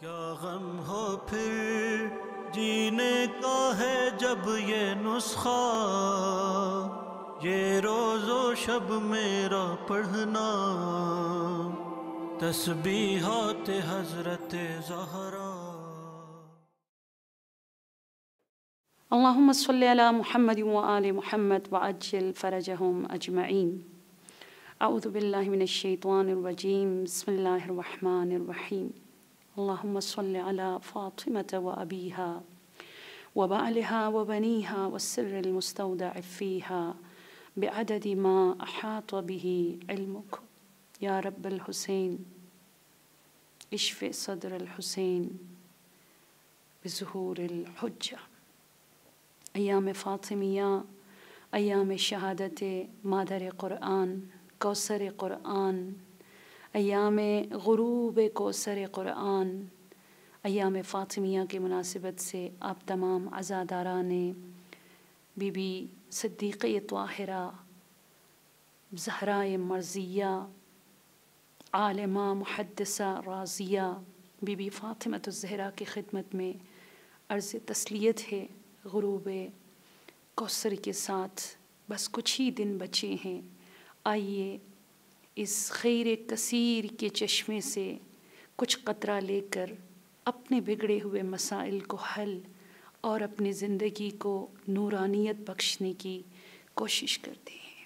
کیا غم ہو پھر جینے کا ہے جب یہ نسخہ، یہ روز و شب میرا پڑھنا تسبیحات حضرت زہرا۔ اللہم صلی علی محمد وآل محمد وعجل فرجہم اجمعین۔ اعوذ باللہ من الشیطان الرجیم، بسم اللہ الرحمن الرحیم۔ اللہم صلی علی فاطمة وابیہا وبعلہا وبنیہا والسر المستودع فیہا بعدد ما احاط به علمک۔ یا رب الحسین اشف صدر الحسین بظہور الحجہ۔ ایام فاطمیہ، ایام شہادت مادر قرآن، کوثر قرآن، ایام غروب کوثر قرآن، ایام فاطمیہ کے مناسبت سے آپ تمام عزاداران بی بی صدیقہ طاہرہ، زہرائے مرضیہ، عالمہ محدثہ رازیہ بی بی فاطمہ الزہرا کی خدمت میں عرض تسلیت ہے۔ غروب کوثر کے ساتھ بس کچھ ہی دن بچے ہیں، آئیے اس خیر کثیر کے چشمے سے کچھ قطرہ لے کر اپنے بگڑے ہوئے مسائل کو حل اور اپنی زندگی کو نورانیت بخشنے کی کوشش کرتے ہیں۔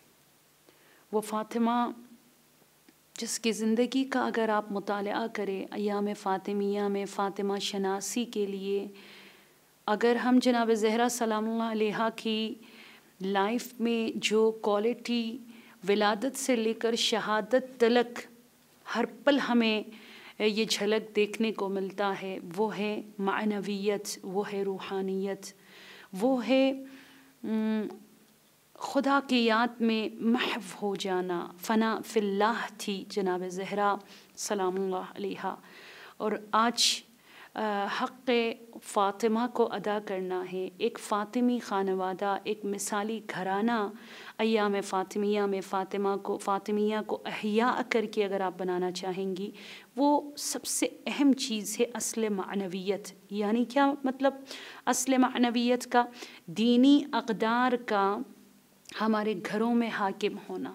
وہ فاطمہ جس کی زندگی کا اگر آپ مطالعہ کریں، ایام فاطمیہ میں فاطمہ شناسی کے لیے اگر ہم جناب زہرا سلام اللہ علیہا کی لائف میں جو کوالٹی ولادت سے لے کر شہادت تلک ہر پل ہمیں یہ جھلک دیکھنے کو ملتا ہے، وہ ہے معنویت، وہ ہے روحانیت، وہ ہے خدا کی یاد میں محو ہو جانا، فنا فی اللہ تھی جناب زہرا سلام اللہ علیہا۔ اور آج حق فاطمہ کو ادا کرنا ہے۔ ایک فاطمی خانوادہ، ایک مثالی گھرانہ ایام فاطمیہ میں فاطمیہ کو احیاء کر کے اگر آپ بنانا چاہیں گی، وہ سب سے اہم چیز ہے اصل معنویت۔ یعنی کیا مطلب اصل معنویت کا؟ دینی اقدار کا ہمارے گھروں میں حاکم ہونا۔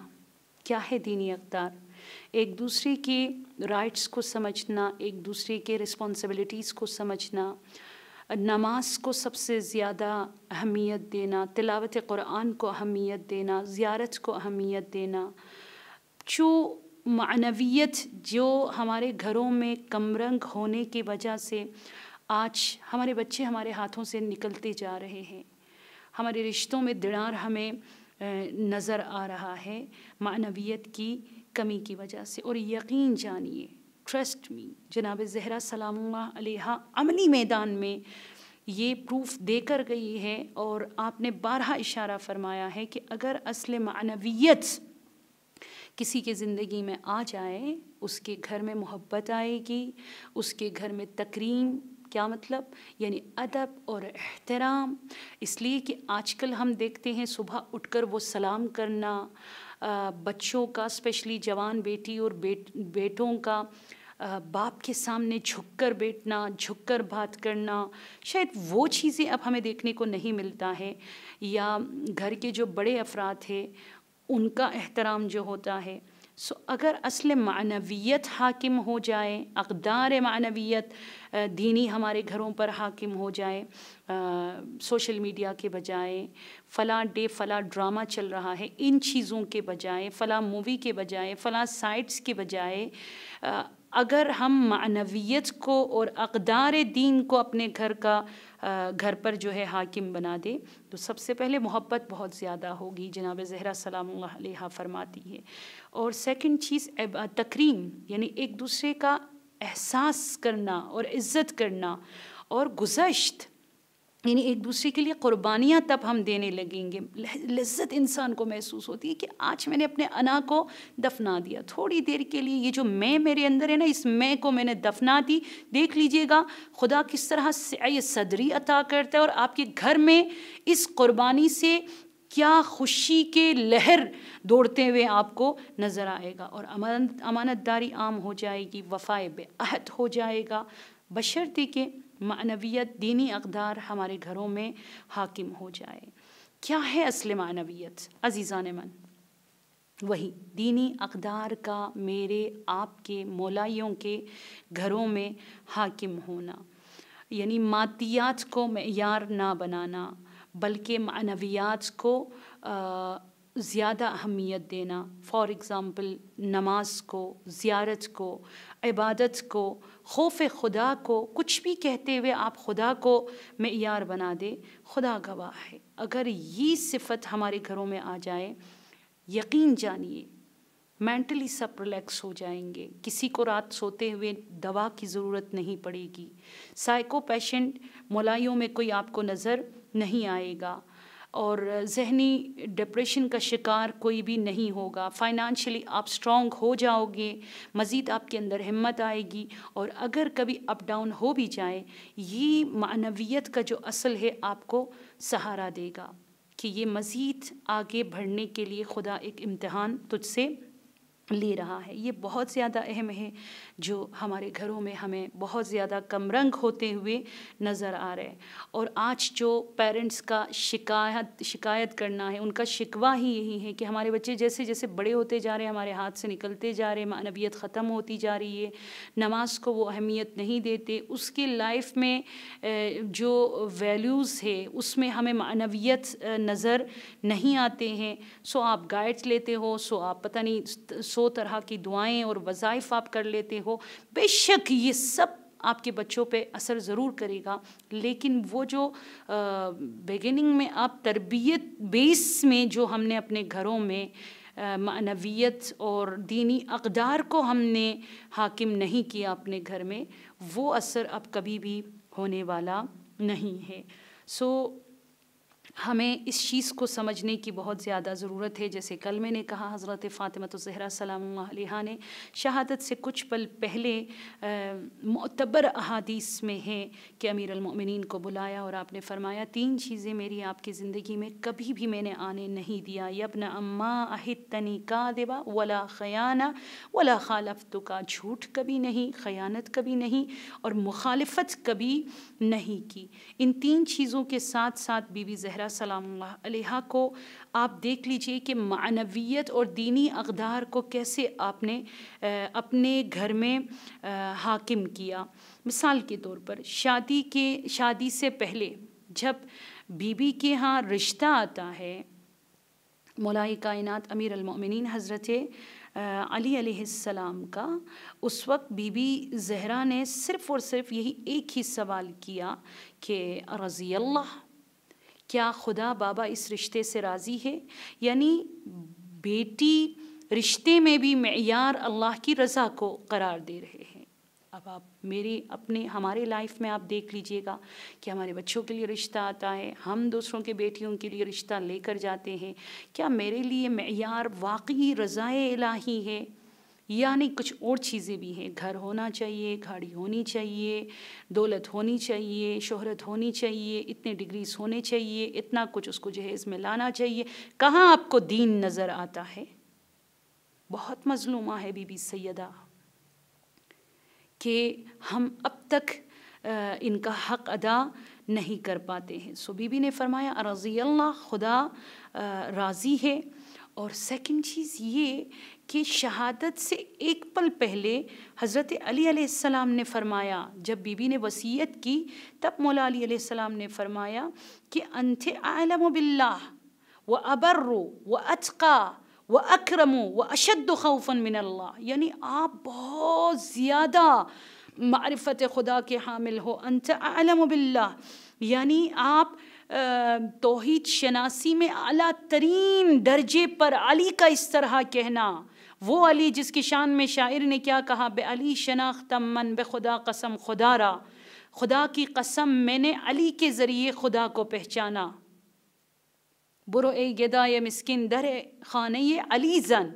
کیا ہے دینی اقدار؟ ایک دوسرے کی رائٹس کو سمجھنا، ایک دوسرے کے رسپانسبلٹیز کو سمجھنا، نماز کو سب سے زیادہ اہمیت دینا، تلاوت قرآن کو اہمیت دینا، زیارت کو اہمیت دینا۔ جو معنویت جو ہمارے گھروں میں کم رنگ ہونے کی وجہ سے آج ہمارے بچے ہمارے ہاتھوں سے نکلتے جا رہے ہیں، ہمارے رشتوں میں دراڑ ہمیں نظر آ رہا ہے معنویت کی کمی کی وجہ سے۔ اور یقین جانیے، ٹرسٹ می، جناب زہرا سلام اللہ علیہا عملی میدان میں یہ پروف دے کر گئی ہے، اور آپ نے بارہا اشارہ فرمایا ہے کہ اگر اصل معنویت کسی کے زندگی میں آ جائے، اس کے گھر میں محبت آئے گی، اس کے گھر میں تکریم، کیا مطلب؟ یعنی ادب اور احترام۔ اس لیے کہ آج کل ہم دیکھتے ہیں صبح اٹھ کر وہ سلام کرنا، بچوں کا اسپیشلی جوان بیٹی اور بیٹوں کا باپ کے سامنے جھک کر بیٹھنا، جھک کر بات کرنا، شاید وہ چیزیں اب ہمیں دیکھنے کو نہیں ملتا ہے۔ یا گھر کے جو بڑے افراد ہیں ان کا احترام جو ہوتا ہے۔ اگر اصل معنویت حاکم ہو جائے، اقدار معنویت دینی ہمارے گھروں پر حاکم ہو جائے، سوشل میڈیا کے بجائے فلاں ڈے فلاں ڈرامہ چل رہا ہے، ان چیزوں کے بجائے، فلاں مووی کے بجائے، فلاں سائٹس کے بجائے اگر ہم معنویت کو اور اقدار دین کو اپنے گھر پر جو ہے حاکم بنا دے، تو سب سے پہلے محبت بہت زیادہ ہوگی، جناب زہرا سلام اللہ علیہا فرماتی ہے۔ اور سیکنڈ چیز تکریم، یعنی ایک دوسرے کا احساس کرنا اور عزت کرنا، اور گزشت، یعنی ایک دوسرے کے لیے قربانیاں تب ہم دینے لگیں گے، لذت انسان کو محسوس ہوتی ہے کہ آج میں نے اپنے انا کو دفنا دیا، تھوڑی دیر کے لیے یہ جو میں میرے اندر ہے نا، اس میں کو میں نے دفنا دی۔ دیکھ لیجئے گا خدا کس طرح سعی صدری عطا کرتا ہے، اور آپ کے گھر میں اس قربانی سے کیا خوشی کے لہر دوڑتے ہوئے آپ کو نظر آئے گا، اور امانت داری عام ہو جائے گی، وفائے بعہد ہو جائے گا، بشرطے کہ معنویت، دینی اقدار ہمارے گھروں میں حاکم ہو جائے۔ کیا ہے اصل معنویت عزیزان من؟ وہی دینی اقدار کا میرے آپ کے مولائیوں کے گھروں میں حاکم ہونا، یعنی مادیات کو معیار نہ بنانا بلکہ معنویات کو زیادہ اہمیت دینا۔ فار ایگزامپل نماز کو، زیارت کو، عبادت کو، خوف خدا کو، کچھ بھی کہتے ہوئے آپ خدا کو معیار بنا دے، خدا گواہ ہے اگر یہ صفت ہمارے گھروں میں آ جائے، یقین جانیے مینٹلی سب ریلیکس ہو جائیں گے، کسی کو رات سوتے ہوئے دوا کی ضرورت نہیں پڑے گی، سائیکو پیشنٹ مولائیوں میں کوئی آپ کو نظر نہیں آئے گا، اور ذہنی ڈپریشن کا شکار کوئی بھی نہیں ہوگا، فائنانشلی آپ سٹرونگ ہو جاؤ گے، مزید آپ کے اندر ہمت آئے گی، اور اگر کبھی اپ ڈاؤن ہو بھی جائے یہ معنویت کا جو اصل ہے آپ کو سہارا دے گا کہ یہ مزید آگے بڑھنے کے لیے خدا ایک امتحان تجھ سے لے رہا ہے۔ یہ بہت زیادہ اہم ہے جو ہمارے گھروں میں ہمیں بہت زیادہ کم رنگ ہوتے ہوئے نظر آ رہے ہیں۔ اور آج جو پیرنٹس کا شکایت کرنا ہے، ان کا شکوہ ہی یہی ہے کہ ہمارے بچے جیسے جیسے بڑے ہوتے جا رہے ہیں ہمارے ہاتھ سے نکلتے جا رہے ہیں، معنویت ختم ہوتی جا رہی ہے، نماز کو وہ اہمیت نہیں دیتے، اس کی لائف میں جو ویلیوز ہے اس میں ہمیں معنویت نظر نہیں آتے ہیں۔ سو آپ گائیڈس لیتے ہو، سو آپ پتہ نہیں 100 طرح کی دعائیں اور وظائف آپ کر لیتے ہو، بے شک یہ سب آپ کے بچوں پہ اثر ضرور کرے گا، لیکن وہ جو بگننگ میں آپ تربیت بیس میں جو ہم نے اپنے گھروں میں معنویت اور دینی اقدار کو ہم نے حاکم نہیں کیا اپنے گھر میں، وہ اثر اب کبھی بھی ہونے والا نہیں ہے۔ سو ہمیں اس چیز کو سمجھنے کی بہت زیادہ ضرورت ہے۔ جیسے کل میں نے کہا حضرت فاطمہ الزہرا سلام اللہ علیہا نے شہادت سے کچھ پل پہلے معتبر احادیث میں ہے کہ امیر المؤمنین کو بلایا اور آپ نے فرمایا 3 چیزیں میری آپ کی زندگی میں کبھی بھی میں نے آنے نہیں دیا، یبن اما احتنی کاذبا ولا خیانہ ولا خالفتک، جھوٹ کبھی نہیں، خیانت کبھی نہیں، اور مخالفت کبھی نہیں کی۔ ان 3 چیزوں کے ساتھ ساتھ بی بی زہرا سلام اللہ علیہا کو آپ دیکھ لیجئے کہ معنویت اور دینی اقدار کو کیسے آپ نے اپنے گھر میں حاکم کیا۔ مثال کے طور پر شادی سے پہلے جب بی بی کے ہاں رشتہ آتا ہے، مولا کائنات امیر المؤمنین حضرت علی علیہ السلام کا، اس وقت بی بی زہرا نے صرف اور صرف یہی ایک ہی سوال کیا کہ رضی اللہ، کیا خدا بابا اس رشتے سے راضی ہے؟ یعنی بیٹی رشتے میں بھی معیار اللہ کی رضا کو قرار دے رہے ہیں۔ اب آپ ہمارے لائف میں آپ دیکھ لیجئے گا کہ ہمارے بچوں کے لیے رشتہ آتا ہے، ہم دوسروں کے بیٹیوں کے لیے رشتہ لے کر جاتے ہیں، کیا میرے لیے معیار واقعی رضائے الہی ہے؟ یعنی کچھ اور چیزیں بھی ہیں، گھر ہونا چاہیے، گاڑی ہونی چاہیے، دولت ہونی چاہیے، شہرت ہونی چاہیے، اتنے ڈگریز ہونے چاہیے، اتنا کچھ اس کو جہیز میں لانا چاہیے، کہاں آپ کو دین نظر آتا ہے؟ بہت مظلومہ ہے بی بی سیدہ کہ ہم اب تک ان کا حق ادا نہیں کر پاتے ہیں۔ سو بی بی نے فرمایا رضی اللہ، خدا راضی ہے۔ اور سیکنڈ چیز یہ کہ شہادت سے ایک پل پہلے حضرت علی علیہ السلام نے فرمایا، جب بی بی نے وصیت کی تب مولا علی علیہ السلام نے فرمایا کہ انت اعلم باللہ وابر واتقى واکرم واشد خوفا من اللہ، یعنی آپ بہت زیادہ معرفت خدا کے حامل ہو۔ انت اعلم باللہ یعنی آپ توحید شناسی میں اعلیٰ ترین درجے پر علی کا اس طرح کہنا، وہ علی جس کی شان میں شاعر نے کیا کہا، بے علی شناختم من بے خدا قسم خدا را، خدا کی قسم میں نے علی کے ذریعے خدا کو پہچانا۔ برو اے گدائے مسکن در خانہ علی زن،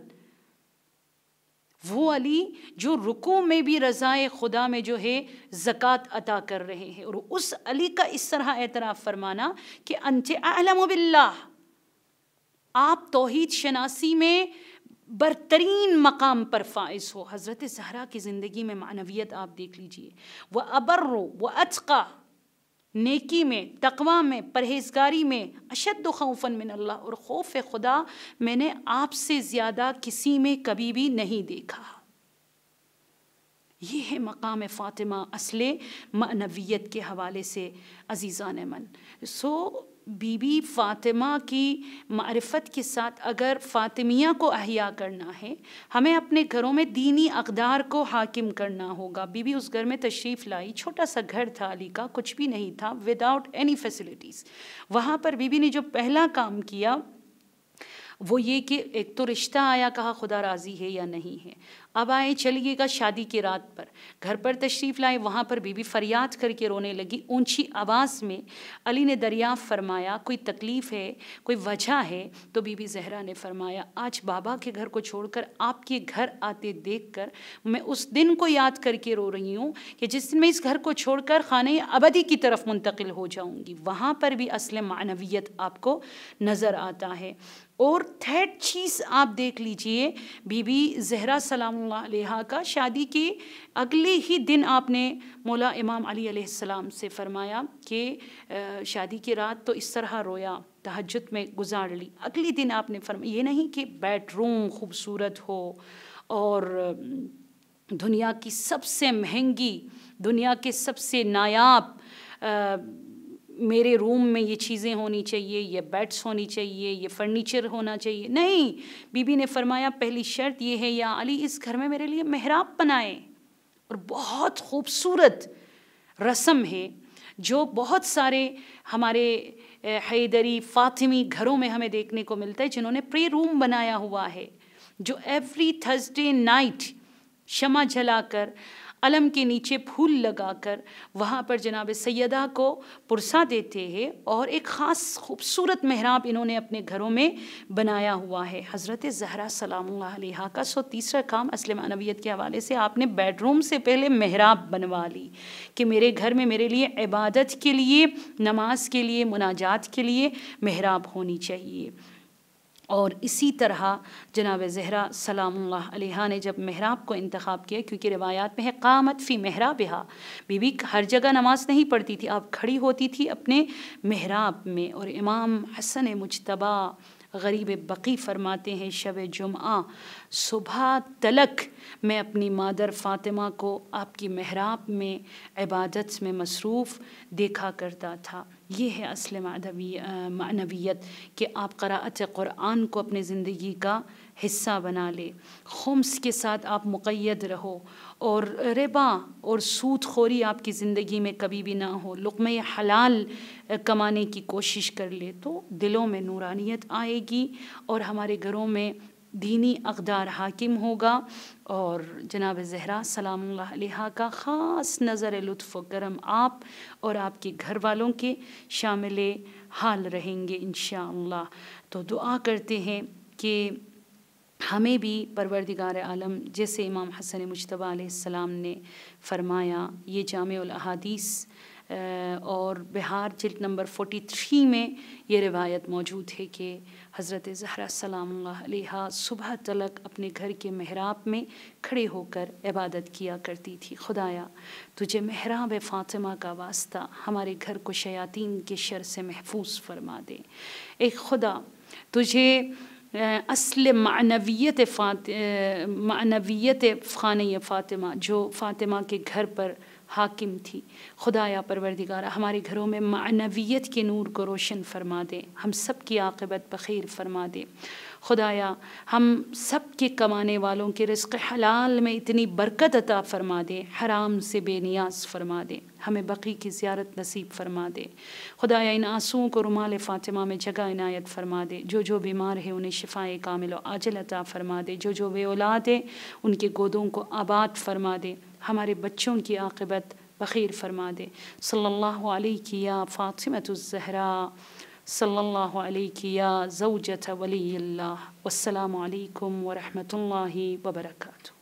وہ علی جو رکوع میں بھی رضائے خدا میں جو ہے زکوٰۃ عطا کر رہے ہیں، اور اس علی کا اس طرح اعتراف فرمانا کہ انت اعلم باللہ، آپ توحید شناسی میں برترین مقام پر فائز ہو۔ حضرت زہرا کی زندگی میں معنویت آپ دیکھ لیجئے، وَأَبَرُّ وَأَتْقَى، نیکی میں، تقوی میں، پرہیزگاری میں، اشد خوفاً من اللہ، اور خوف خدا میں نے آپ سے زیادہ کسی میں کبھی بھی نہیں دیکھا۔ یہ ہے مقام فاطمہ اصل معنویت کے حوالے سے عزیزان من۔ بی بی فاطمہ کی معرفت کے ساتھ اگر فاطمیہ کو احیا کرنا ہے، ہمیں اپنے گھروں میں دینی اقدار کو حاکم کرنا ہوگا۔ بی بی اس گھر میں تشریف لائی، چھوٹا سا گھر تھا علی کا، کچھ بھی نہیں تھا، وداؤٹ اینی فیسلٹیز۔ وہاں پر بی بی نے جو پہلا کام کیا وہ یہ کہ ایک تو رشتہ آیا، کہا خدا راضی ہے یا نہیں ہے۔ اب آئے چلیے گا شادی کی رات پر، گھر پر تشریف لائے، وہاں پر بی بی فریاد کر کے رونے لگی اونچی آواز میں۔ علی نے دریافت فرمایا کوئی تکلیف ہے، کوئی وجہ ہے؟ تو بی بی زہرا نے فرمایا آج بابا کے گھر کو چھوڑ کر آپ کے گھر آتے دیکھ کر میں اس دن کو یاد کر کے رو رہی ہوں کہ جس دن میں اس گھر کو چھوڑ کر خانہ ابدی کی طرف منتقل ہو جاؤں گی۔ وہاں پر بھی اصل معنویت آپ کو نظر آتا ہے۔ اور تھرڈ چیز آپ دیکھ لیجئے، بی بی زہرا سلام اللہ علیہا کا شادی کے اگلے ہی دن آپ نے مولا امام علی علیہ السلام سے فرمایا کہ شادی کی رات تو اس طرح رویا، تہجد میں گزار لی۔ اگلی دن آپ نے فرمایا، یہ نہیں کہ بیڈ روم خوبصورت ہو اور دنیا کی سب سے مہنگی، دنیا کے سب سے نایاب میرے روم میں یہ چیزیں ہونی چاہیے، یہ بیڈس ہونی چاہیے، یہ فرنیچر ہونا چاہیے، نہیں۔ بی بی نے فرمایا پہلی شرط یہ ہے یا علی اس گھر میں میرے لیے محراب بنائے۔ اور بہت خوبصورت رسم ہے جو بہت سارے ہمارے حیدری فاطمی گھروں میں ہمیں دیکھنے کو ملتا ہے، جنہوں نے پرے روم بنایا ہوا ہے، جو ایوری تھرسڈے نائٹ شمع جلا کر، علم کے نیچے پھول لگا کر وہاں پر جناب سیدہ کو پرسا دیتے ہیں، اور ایک خاص خوبصورت محراب انہوں نے اپنے گھروں میں بنایا ہوا ہے۔ حضرت زہرا سلام اللہ علیہا کا تیسرا کام اصل معنویت کے حوالے سے آپ نے بیڈ روم سے پہلے محراب بنوا لی کہ میرے گھر میں میرے لیے عبادت کے لیے، نماز کے لیے، مناجات کے لیے محراب ہونی چاہیے۔ اور اسی طرح جناب زہرا سلام اللہ علیہا نے جب محراب کو انتخاب کیا، کیونکہ روایات میں ہے قامت فی محرابہا، بی بی ہر جگہ نماز نہیں پڑھتی تھی، آپ کھڑی ہوتی تھی اپنے محراب میں۔ اور امام حسن مجتبی غریب بقی فرماتے ہیں شب جمعہ صبح تلک میں اپنی مادر فاطمہ کو آپ کی محراب میں عبادت میں مصروف دیکھا کرتا تھا۔ یہ ہے اصل معنویت کہ آپ قراءت قرآن کو اپنے زندگی کا حصہ بنا لے، خمس کے ساتھ آپ مقید رہو، اور ربا اور سود خوری آپ کی زندگی میں کبھی بھی نہ ہو، لقمہ حلال کمانے کی کوشش کر لے، تو دلوں میں نورانیت آئے گی اور ہمارے گھروں میں دینی اقدار حاکم ہوگا، اور جناب زہرا سلام اللہ علیہا کا خاص نظر لطف و کرم آپ اور آپ کے گھر والوں کے شامل حال رہیں گے انشاءاللہ۔ تو دعا کرتے ہیں کہ ہمیں بھی پروردگار عالم جیسے امام حسن مجتبی علیہ السلام نے فرمایا، یہ جامع الاحادیث اور بہار جلد نمبر 43 میں یہ روایت موجود ہے کہ حضرت زہرا سلام اللہ علیہا صبح تلک اپنے گھر کے محراب میں کھڑے ہو کر عبادت کیا کرتی تھی۔ خدایا تجھے محراب فاطمہ کا واسطہ ہمارے گھر کو شیاطین کے شر سے محفوظ فرما دے۔ اے خدا تجھے اصل معنویت خانہ فاطمہ جو فاطمہ کے گھر پر حاکم تھی، خدایا پروردگارہ ہمارے گھروں میں معنویت کے نور کو روشن فرما دے، ہم سب کی عاقبت بخیر فرما دے۔ خدایا ہم سب کے کمانے والوں کے رزق حلال میں اتنی برکت عطا فرما دے، حرام سے بے نیاز فرما دے، ہمیں بقی کی زیارت نصیب فرما دے۔ خدایا ان آنسوؤں کو رومال فاطمہ میں جگہ عنایت فرما دے، جو بیمار ہے انہیں شفائے کامل و عاجل عطا فرما دے، جو بے اولاد ہے ان کے گودوں کو آباد فرما دے، ہمارے بچوں کی عاقبت بخیر فرما دے۔ صلی اللہ علیہ یا فاطمۃ الزہراء، صلی اللہ علیہ یا زوجۃ ولی اللہ، والسلام علیکم ورحمۃ اللہ وبرکاتہ۔